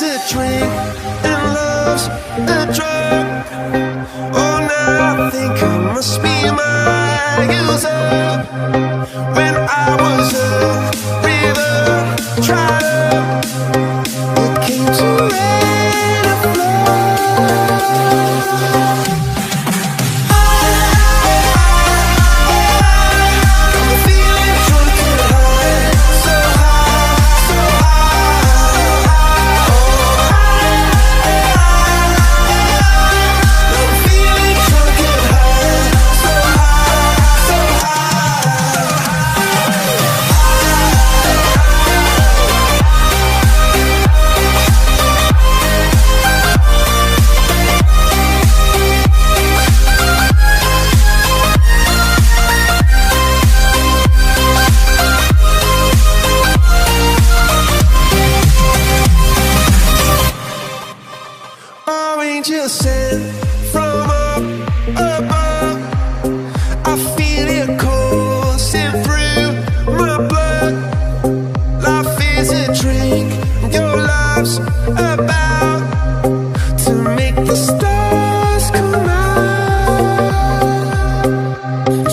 is a drink and love's a drug. Oh, now I think I must be my user. When I was a river trotter, it came to rain and flood. Angels sent from up above. I feel it coursing through my blood. Life is a drink, your love's about to make the stars come out.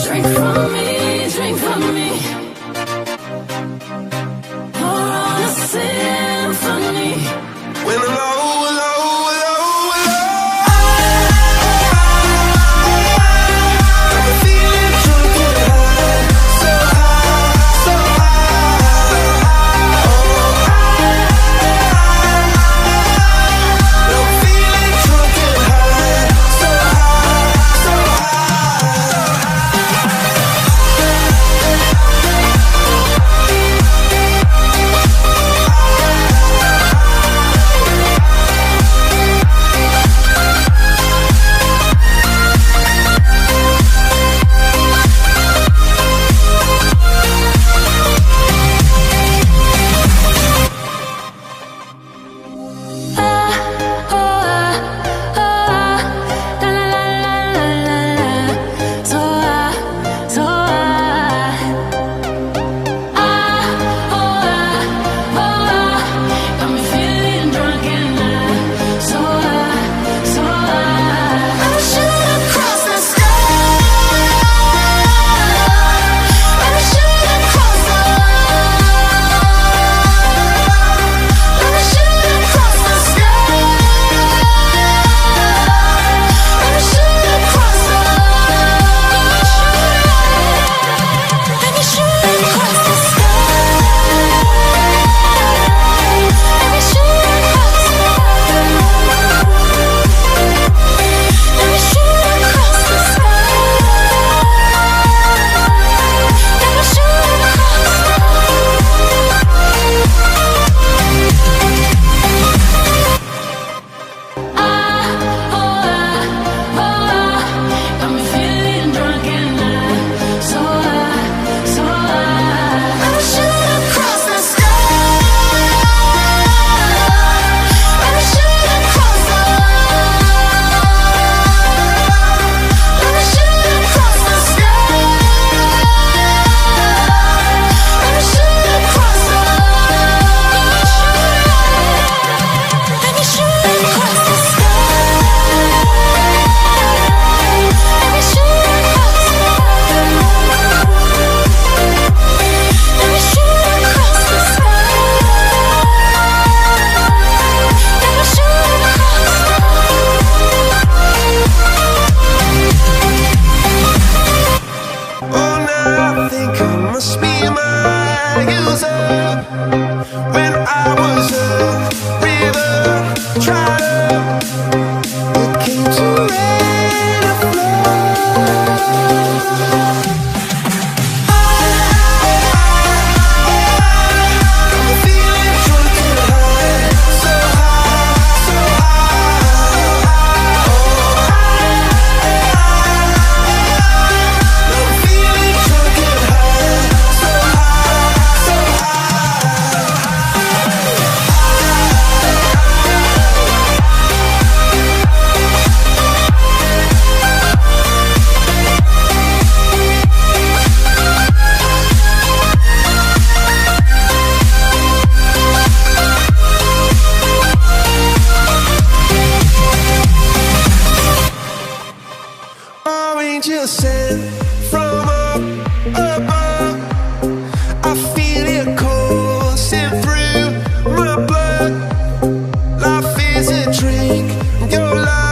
Drink from me, drink from me. Pour on a symphony. When I'm low.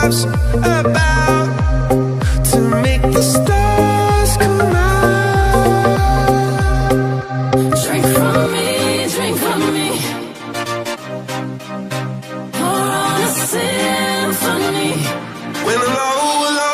love's about to make the stars come out. Drink from me, drink from me. Pour on a symphony. When the low